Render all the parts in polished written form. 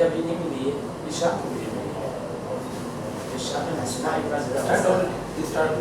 dia beginning with Isha. Isha and Asna Start already. Start.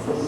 Well,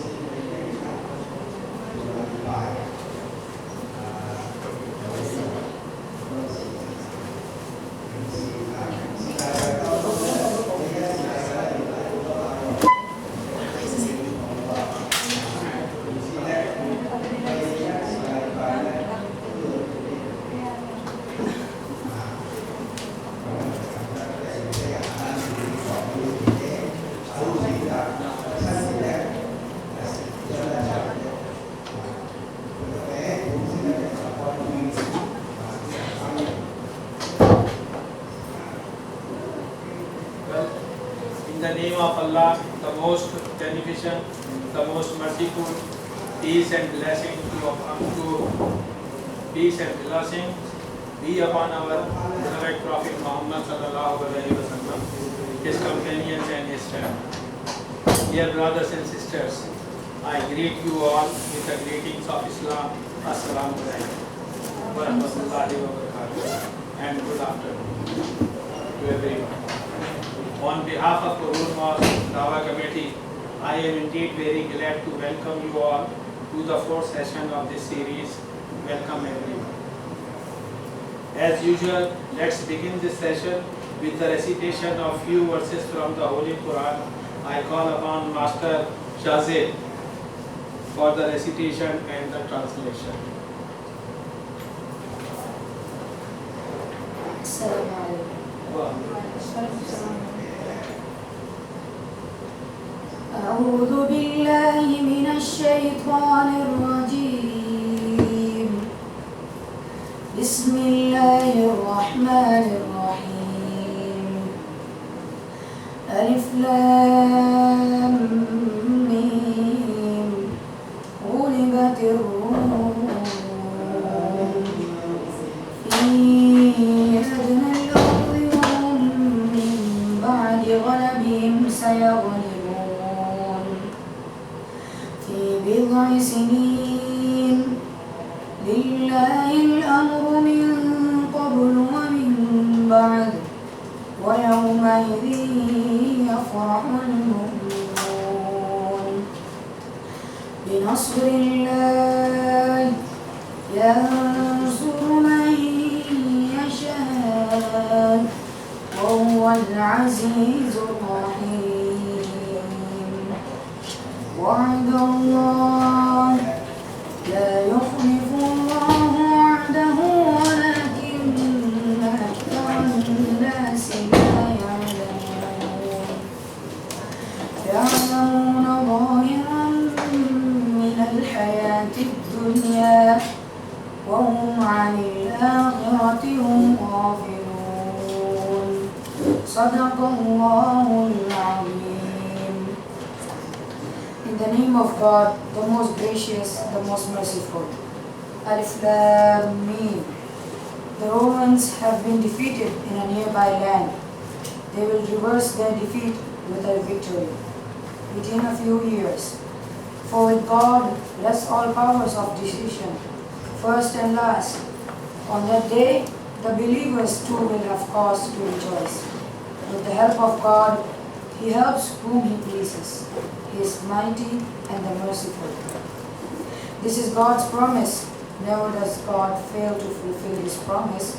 in the name of Allah, the most beneficent, the most merciful, peace and blessing be upon our beloved Prophet Muhammad sallallahu alaihi wasallam, his companions and his family. Dear brothers and sisters, I greet you all with the greetings of Islam. Assalamu alaikum wa rahmatullahi wa barakatuh, and good afternoon to everyone. On behalf of Kowloon Masjid Dawah Committee, I am indeed very glad to welcome you all to the fourth session of this series. Welcome everyone. As usual, let's begin this session with the recitation of few verses from the Holy Quran. I call upon Master Shazid for the recitation and the translation. أعوذ بالله من الشيطان الرجيم. بسم الله الرحمن الرحيم. ألف لام ميم. غلبت الروم في أدنى الأرض وهم من بعد غلبهم سيغلبون في بضع سنين. لله الأمر من قبل ومن بعد ويومئذ يفرح المؤمنون بنصر الله ينصر من يشاء وهو العزيز الرحيم. وعد الله لا يخلف الله وعده ولكن أكثر الناس لا يعلمون. يعلمون ظاهرا من الحياة الدنيا وهم عن الآخرة هم غافلون. صدق الله العظيم. In the name of God, the most gracious, the most merciful. Alif Lam Mim. The Romans have been defeated in a nearby land. They will reverse their defeat with their victory within a few years. For with God rests all powers of decision, first and last. On that day, the believers too will have cause to rejoice. With the help of God, He helps whom He pleases. He is mighty and the merciful. This is God's promise. Never does God fail to fulfill His promise,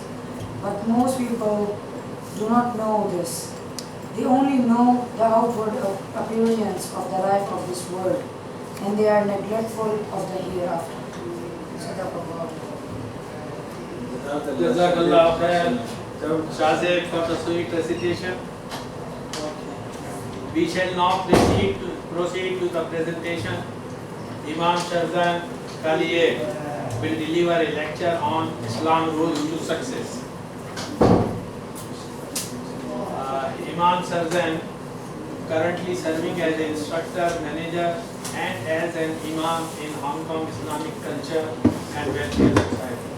but most people do not know this. They only know the outward appearance of the life of this world, and they are neglectful of the hereafter. Sadaqallah. Jazakallah khair, Shazid, for the sweet recitation. We shall now proceed to the presentation. Imam Serzhan Kaliyev will deliver a lecture on Islam road to success. Imam Serzhan, currently serving as an instructor, manager and as an imam in Hong Kong Islamic Culture and Welfare Society.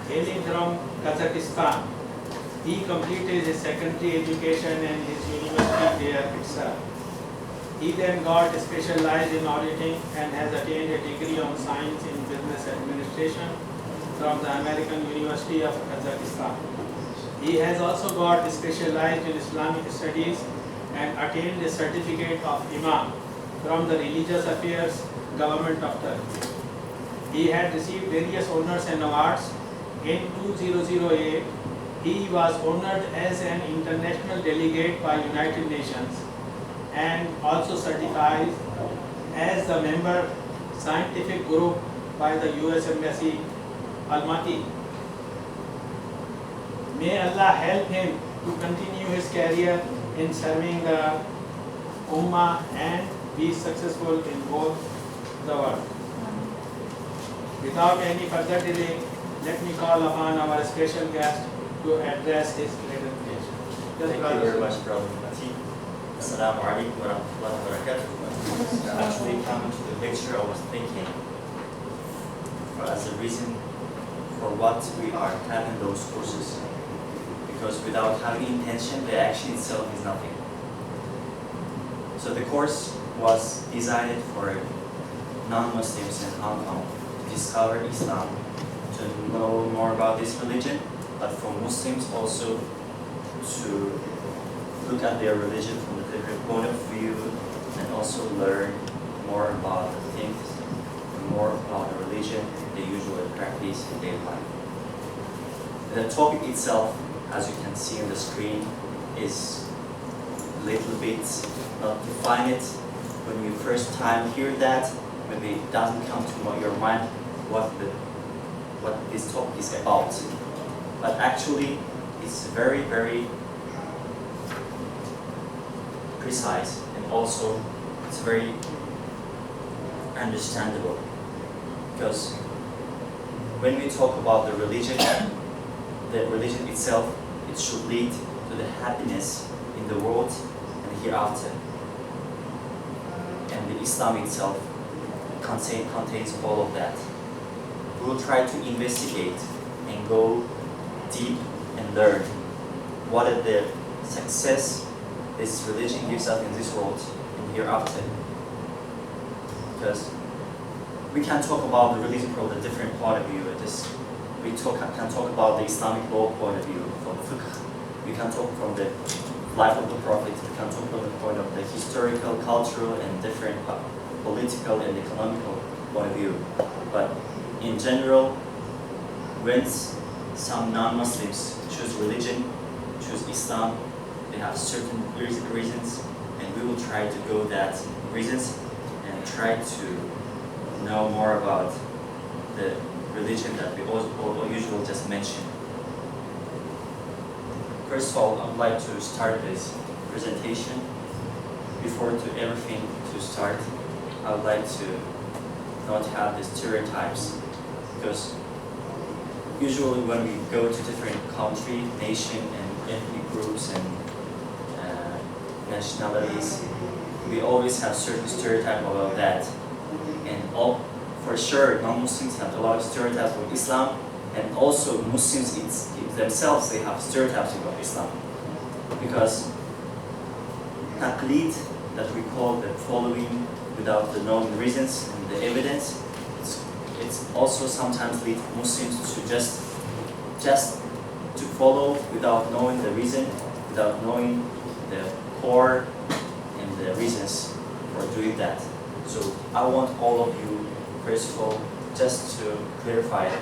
Hailing from Kazakhstan, he completed his secondary education and his university there itself. He then got specialized in auditing and has attained a degree on science in business administration from the American University of Kazakhstan. He has also got specialized in Islamic studies and attained a certificate of Imam from the Religious Affairs Government of Turkey. He had received various honors and awards. In 2008, he was honored as an international delegate by United Nations and also certified as the member scientific group by the US Embassy, Almaty. May Allah help him to continue his career in serving the Ummah and be successful in both the world. Without any further delay, let me call upon our special guest to address his presentation. Thank you very much, Brother Mati. Assalamu alaikum wa rahmatullahi wa barakatuh. Actually, coming to the lecture, I was thinking as a reason for what we are having those courses. Because without having intention, the action itself is nothing. So the course was designed for non-Muslims in Hong Kong to discover Islam, to know more about this religion, but for Muslims also to look at their religion from a different point of view and also learn more about the things, more about the religion they usually practice in their life. The topic itself, as you can see on the screen, is a little bit not defined. When you first time hear that, maybe it doesn't come to your mind what this topic is about. But actually, it's very, very precise, and also it's very understandable. Because when we talk about the religion itself, it should lead to the happiness in the world and hereafter. And the Islam itself contains all of that. We will try to investigate and go deep and learn what is the success this religion gives us in this world and hereafter. Because we can talk about the religion from a different point of view. We can talk about the Islamic law point of view, from fiqh. We can talk from the life of the Prophet. We can talk from the point of the historical, cultural, and different political and economical point of view. But in general, when some non-Muslims choose religion, choose Islam, they have certain reasons, and we will try to go that reasons and try to know more about the religion that we all usually just mention. First of all, I would like to start this presentation. Before to everything to start, I would like to not have the stereotypes, because usually when we go to different country, nation, and ethnic groups and nationalities, we always have certain stereotype about that. And for sure, non-Muslims have a lot of stereotypes about Islam, and also Muslims themselves, they have stereotypes about Islam. Because taqlid, that we call the following without the known reasons and the evidence, it's also sometimes lead Muslims to just to follow without knowing the reason, without knowing the core and the reasons for doing that. So I want all of you, first of all, just to clarify it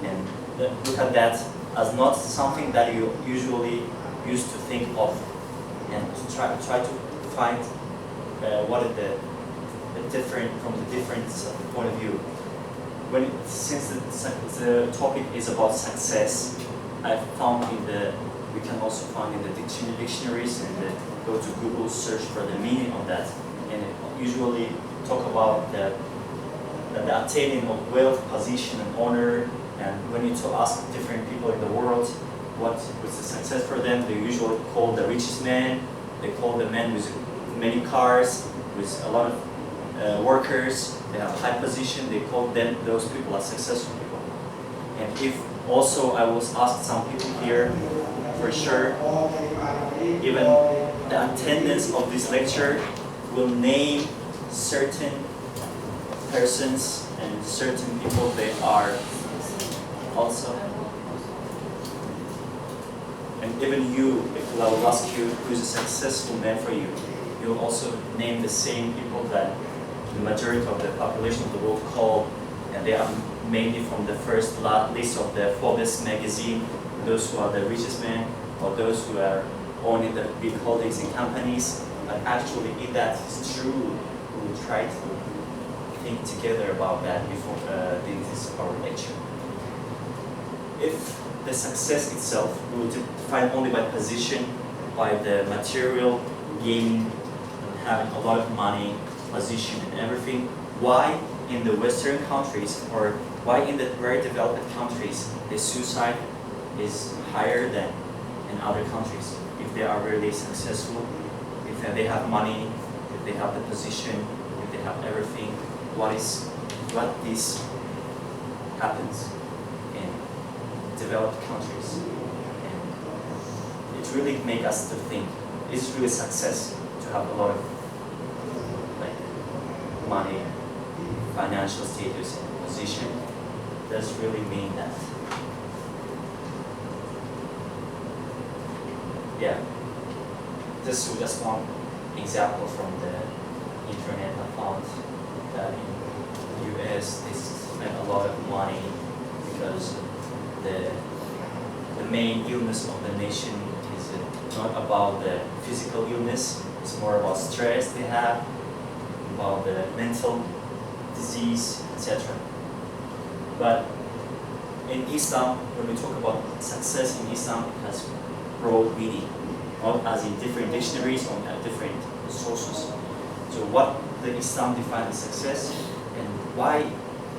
and look at that as not something that you usually used to think of, and to try to find what is the different from the different point of view. Since the topic is about success, I found we can also find in the dictionaries and go to Google, search for the meaning of that, and it usually talk about the attaining of wealth, position, and honor. And when you ask different people in the world what was the success for them, they usually call the richest man. They call the man with many cars, with a lot of workers. They have a high position. They call those people as successful people. And if also I was asked some people here, for sure, even the attendance of this lecture will name certain persons and certain people they are also. And even you, if I will ask you who is a successful man for you, you he will also name the same people that the majority of the population of the world call, and they are mainly from the first list of the Forbes magazine, those who are the richest men, or those who are owning the big holdings in companies. But actually, if that is true, we will try to think together about that before doing this our lecture. If the success itself we will define only by position, by the material gaining, and having a lot of money, position, and everything, why in the Western countries, or why in the very developed countries, the suicide is higher than in other countries? If they are really successful, if they have money, if they have the position, if they have everything, what this happens in developed countries? And it really makes us to think, is really success to have a lot of money, financial status, and position? Does really mean that? Yeah. This is just one example from the internet. I found that in the US they spend a lot of money because the main illness of the nation is not about the physical illness, it's more about stress they have, about the mental disease, etc. But in Islam, when we talk about success in Islam, it has broad meaning, not as in different dictionaries or different sources. So what the Islam defines as success and why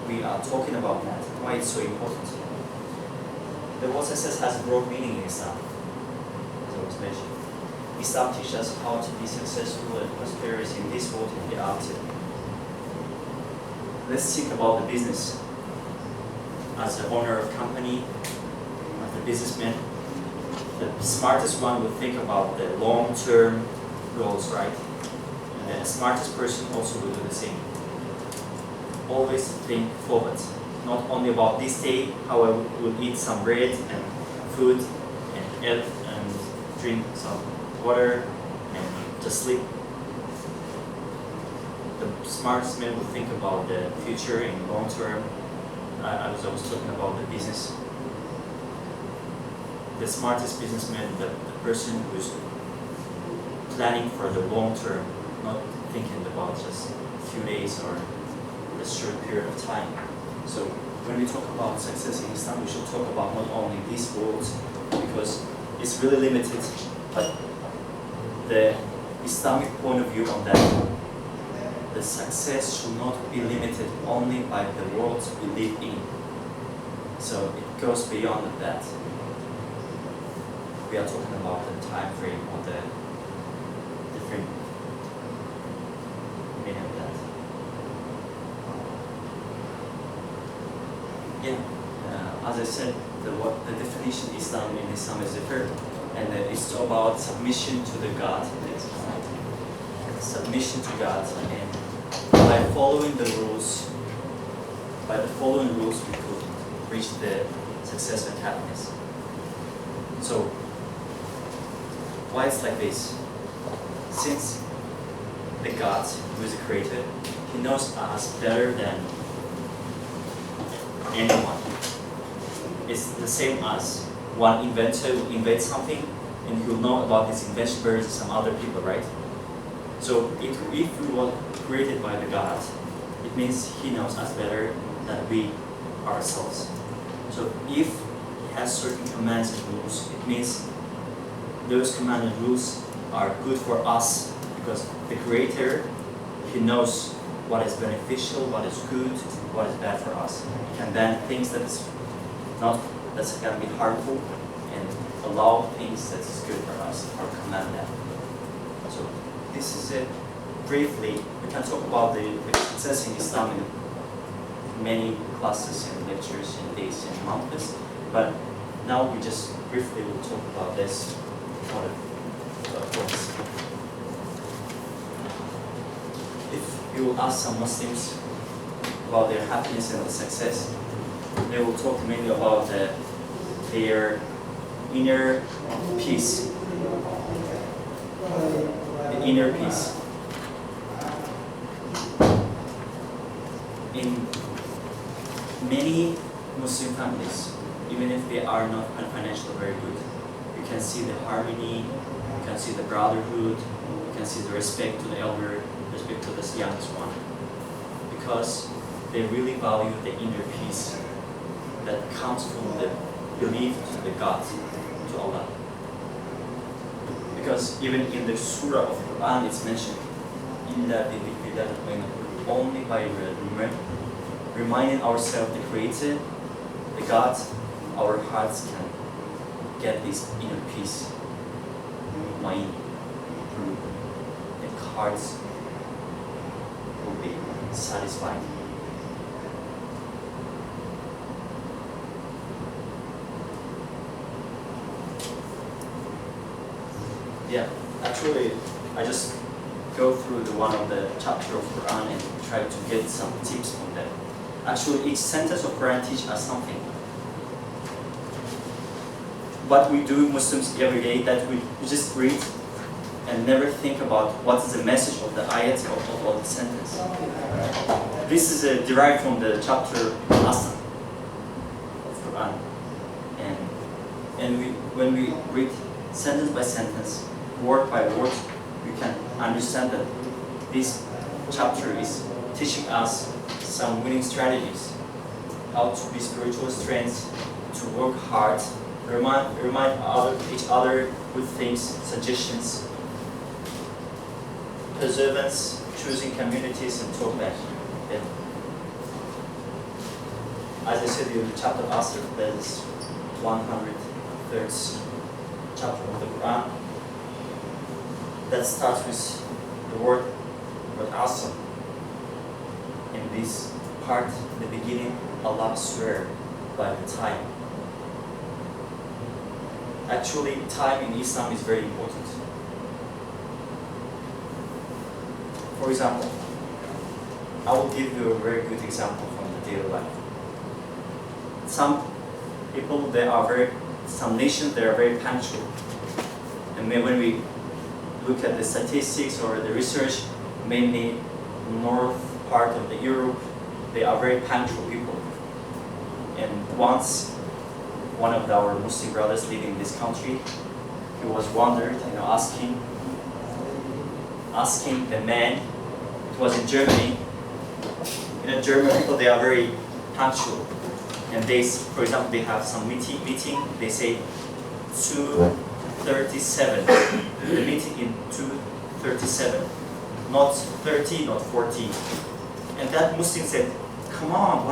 we are talking about that, why it's so important. The word success has broad meaning in Islam, as I was mentioning. Islam teaches us how to be successful and prosperous in this world and hereafter. Let's think about the business. As the owner of company, as the businessman, the smartest one will think about the long-term goals, right? And the smartest person also will do the same. Always think forward. Not only about this day, how I will eat some bread and food and eat and drink some water and just sleep. The smartest man will think about the future in long term. I was talking about the business. The smartest businessman, the person who is planning for the long term, not thinking about just a few days or a short period of time. So when we talk about success in Islam, we should talk about not only these words, because it's really limited, but the Islamic point of view on that, the success should not be limited only by the world we live in. So it goes beyond that. We are talking about the time frame or the different meaning of that. Yeah, as I said, the definition in Islam is different, and it's about submission to the God. Submission to God, and by following the rules, we could reach the success and happiness. So, why it's like this? Since the God, who is the creator, he knows us better than anyone. It's the same as one inventor will invent something, and he'll know about his invention better than some other people, right? So if we were created by the God, it means he knows us better than we ourselves. So if he has certain commands and rules, it means those commands and rules are good for us, because the Creator, he knows what is beneficial, what is good, what is bad for us. He can ban things that's going to be harmful, and allow things that is good for us, or command them. So this is it. Briefly, we can talk about the success in Islam in many classes and lectures and days and months, but now we just briefly will talk about this points. If you will ask some Muslims about their happiness and success, they will talk mainly about their inner peace. The inner peace. In many Muslim families, even if they are not financially very good, you can see the harmony, you can see the brotherhood, you can see the respect to the elder, respect to the youngest one. Because they really value the inner peace that comes from the belief to the God, to Allah. Because even in the surah of Quran it's mentioned, only by reminding ourselves the Creator, the God, our hearts can get this inner peace, mind, the hearts will be satisfied. Yeah, actually, I just go through one of the chapter of Quran and try to get some tips from them. Actually, each sentence of Quran teaches us something. What we do Muslims every day, that we just read and never think about what is the message of the ayat of the sentence. This is derived from the chapter Asr of Quran, and when we read sentence by sentence, word by word, we can understand that this chapter is teaching us some winning strategies, how to be spiritual strengths, to work hard, remind each other good things, suggestions, perseverance, choosing communities, and talk back. Yeah. As I said in the chapter Asr, that is 103rd chapter of the Quran, that starts with the word Asr. In this part, in the beginning, Allah swear by the time. Actually, time in Islam is very important. For example, I will give you a very good example from the daily life. Some people, some nations, they are very punctual. And when we look at the statistics or the research, mainly north part of the Europe, they are very punctual people. And once, one of our Muslim brothers living in this country, he was wondered, asking the man. It was in Germany. In German people, they are very punctual. And they, for example, they have some meeting. They say 2:37. The meeting in 2:37, not 30, not 40. And that Muslim said, "Come on,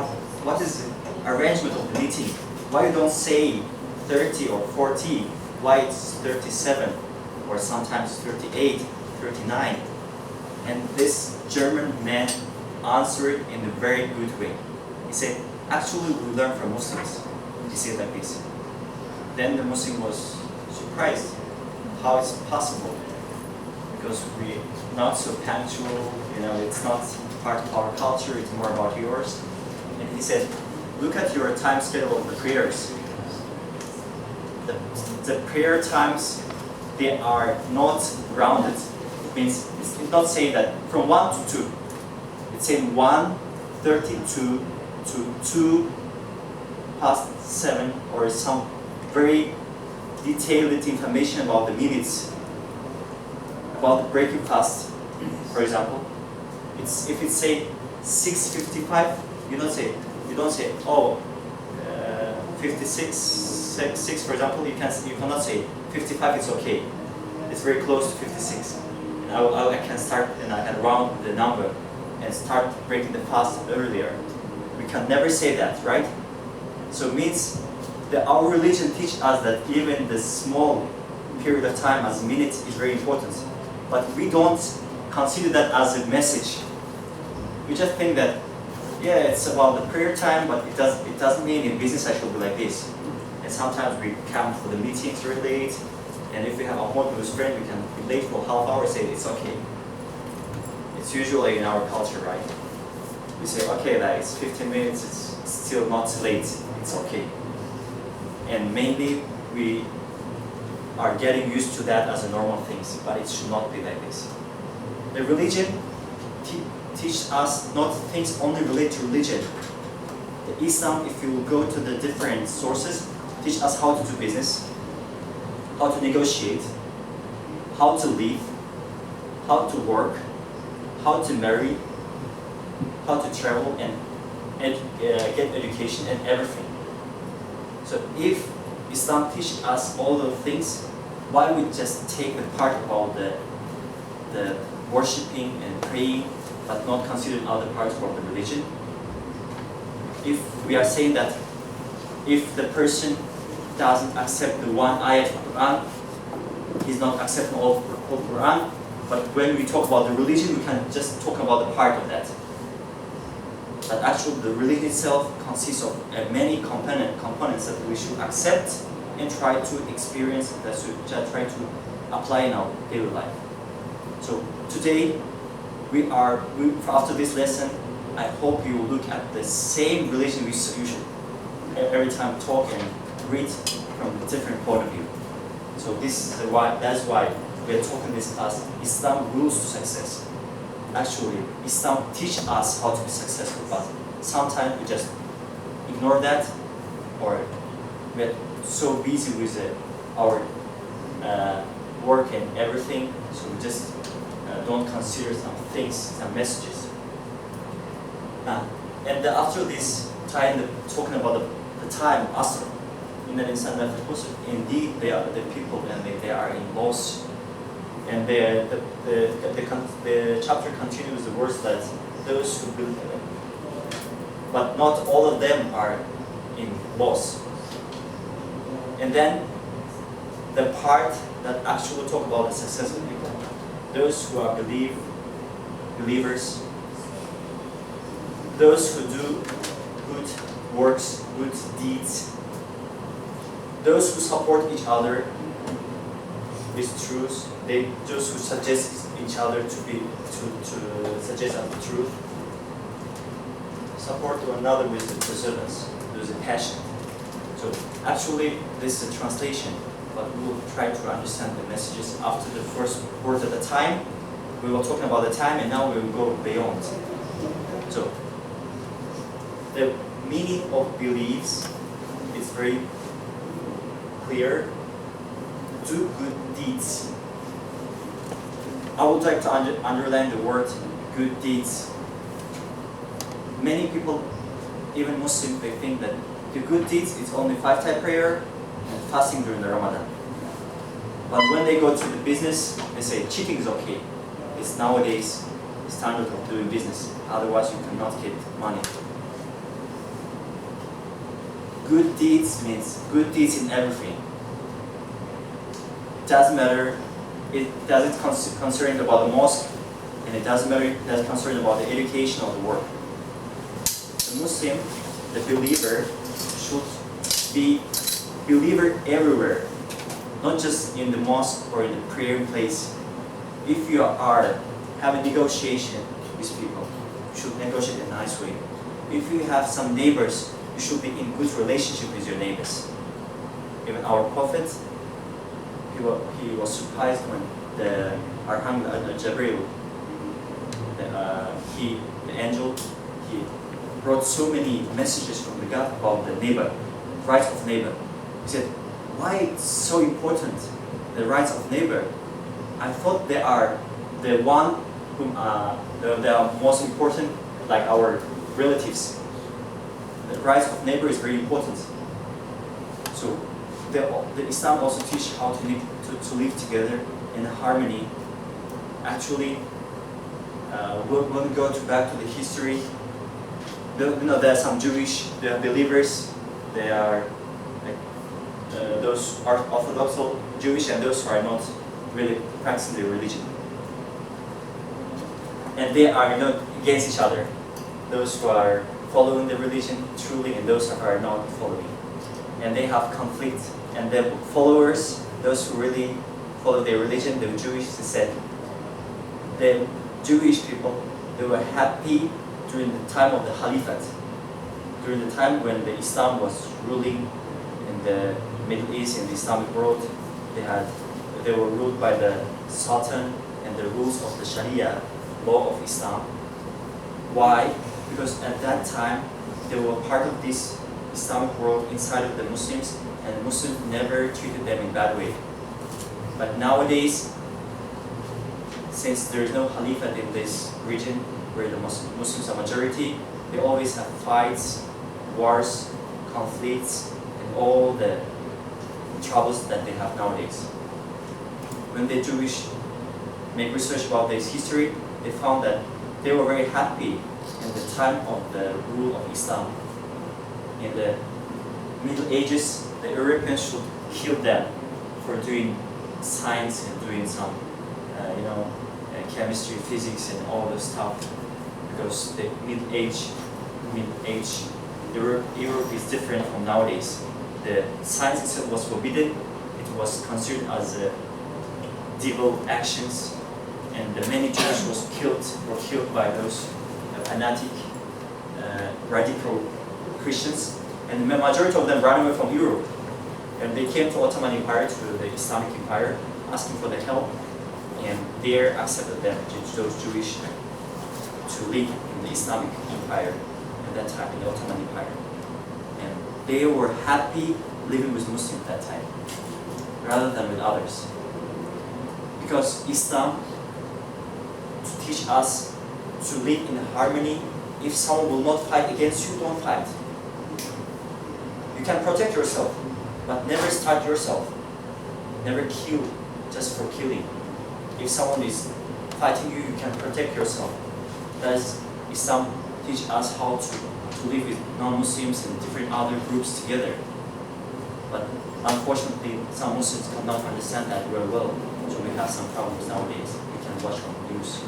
what is the arrangement of the meeting? Why you don't say 30 or 40? Why it's 37 or sometimes 38, 39?" And this German man answered in a very good way. He said, "Actually, we learn from Muslims." He said like this. Then the Muslim was surprised. How it's possible? Because we're not so punctual, it's not part of our culture, it's more about yours. And he said, look at your time schedule of the prayers. The prayer times, they are not grounded. It means it's not saying that from 1 to 2. It's saying 1:32 to 2:07, or some very detailed information about the minutes, about the breaking fast. For example, if it's say 6:55, you don't say 56, 6, for example. You cannot say 55. It's okay. It's very close to 56. And I can start and I can round the number and start breaking the fast earlier. We can never say that, right? So it means that our religion teaches us that even the small period of time as minutes is very important. But we don't consider that as a message. We just think that, yeah, it's about the prayer time, but it doesn't mean in business I should be like this. And sometimes we come for the meetings very late, and if we have a home with a friend, we can be late for half hour, say it's okay. It's usually in our culture, right? We say, okay, that is 15 minutes, it's still not late, it's okay. And mainly we are getting used to that as a normal thing, but it should not be like this. The religion teaches us not things only related to religion. The Islam, if you go to the different sources, teach us how to do business, how to negotiate, how to live, how to work, how to marry, how to travel and get education and everything. So if Islam teaches us all those things, why we just take the part about the worshipping and praying, but not consider other parts of the religion? If we are saying that if the person doesn't accept the one ayat of Quran, he's not accepting all of Quran. But when we talk about the religion, we can just talk about the part of that. But actually, the religion itself consists of many components that we should accept and try to experience, that we try to apply in our daily life. So today, after this lesson, I hope you will look at the same religion we should every time talk and read from a different point of view. So that's why we are talking this class, Islam rules to success. Actually, Islam teaches us how to be successful, but sometimes we just ignore that, or we're so busy with our work and everything, so we just don't consider some things, some messages. And after this time, talking about the time, Asr, indeed they are the people and they are in loss. And the chapter continues the words that those who believe, but not all of them are in loss. And then the part that actually talk about the successful people, those who are believers, those who do good works, good deeds, those who support each other with truth, those who suggest each other to suggest the truth, support one another with the perseverance, with the passion. So actually, this is a translation, but we will try to understand the messages after the first word at a time. We were talking about the time, and now we will go beyond. So the meaning of beliefs is very clear. Do good deeds. I would like to underline the word good deeds. Many people, even Muslims, they think that the good deeds is only 5-time prayer and fasting during the Ramadan. But when they go to the business, they say cheating is okay. It's nowadays the standard of doing business. Otherwise, you cannot get money. Good deeds means good deeds in everything. It doesn't matter. It doesn't concern about the mosque, and it doesn't matter. It doesn't concern about the education or the work. The Muslim, the believer, should be believer everywhere, not just in the mosque or in the prayer place. If you are having negotiation with people, you should negotiate in a nice way. If you have some neighbors, you should be in good relationship with your neighbors. Even our Prophet, he was surprised when the Archangel Jabril, the angel, he brought so many messages from the God about the neighbor, rights of neighbor. He said, why it's so important, the rights of neighbor? I thought they are the one whom they are most important, like our relatives. The rights of neighbor is very important. So the Islam also teaches how to live together in harmony. Actually, when we go back to the history, there are some Jewish believers. They are those are Orthodox Jewish and those who are not really practicing their religion. And they are not against each other. Those who are following the religion truly and those who are not following. And they have conflict. And the followers, those who really follow their religion, the Jewish, they said, the Jewish people, they were happy during the time of the Caliphate, during the time when the Islam was ruling in the Middle East, in the Islamic world. they were ruled by the Sultan and the rules of the Sharia law of Islam. Why? Because at that time they were part of this Islamic world inside of the Muslims, and Muslims never treated them in bad way. But nowadays, since there is no Caliphate in this region where the Muslims are majority, they always have fights, wars, conflicts, and all the troubles that they have nowadays. When the Jewish make research about this history, they found that they were very happy in the time of the rule of Islam. In the Middle Ages, the Europeans should kill them for doing science and doing some, chemistry, physics, and all the stuff. Because the Middle Age, Europe is different from nowadays. The science itself was forbidden. It was considered as devil actions, and the many Jews were killed by those fanatic, radical Christians, and the majority of them ran away from Europe. And they came to Ottoman Empire, to the Islamic Empire, asking for the help, and there accepted them, those Jewish, to live in the Islamic Empire at that time, in the Ottoman Empire. And they were happy living with Muslims at that time, rather than with others. Because Islam teach us to live in harmony. If someone will not fight against you, don't fight. You can protect yourself, but never start yourself. Never kill just for killing. If someone is fighting you, you can protect yourself. Thus, Islam teach us how to live with non-Muslims and different other groups together. But unfortunately, some Muslims cannot understand that very well. So we have some problems nowadays. We can watch on the news.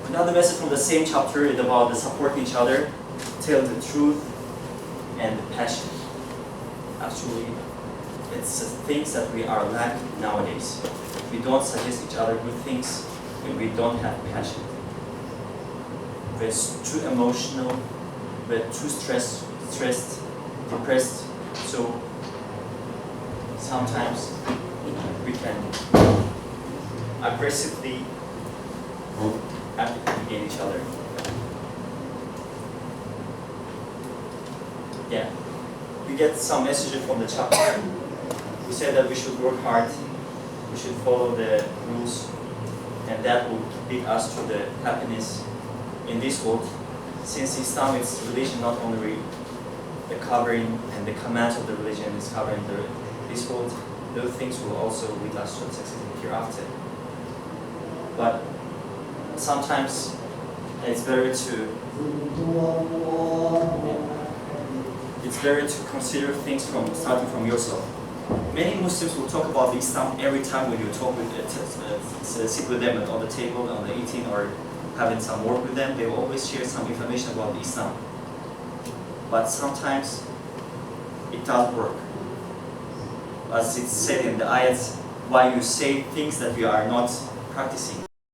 Another message from the same chapter is about the supporting each other, tell the truth, and the passion. Actually, it's the things that we are lacking nowadays. We don't suggest each other good things when we don't have passion. We're too emotional, we're too stressed, depressed, so sometimes we can aggressively against each other. Yeah, we get some messages from the chapter. We said that we should work hard, we should follow the rules, and that will lead us to the happiness in this world. Since Islam is religion, not only the covering and the commands of the religion is covering this world, those things will also lead us to success hereafter. But sometimes it's better to consider things starting from yourself. Many Muslims will talk about Islam every time when you talk with sit with them on the table, on the eating, or having some work with them. They will always share some information about Islam. But sometimes it doesn't work. As it's said in the ayats, why you say things that we are not practicing.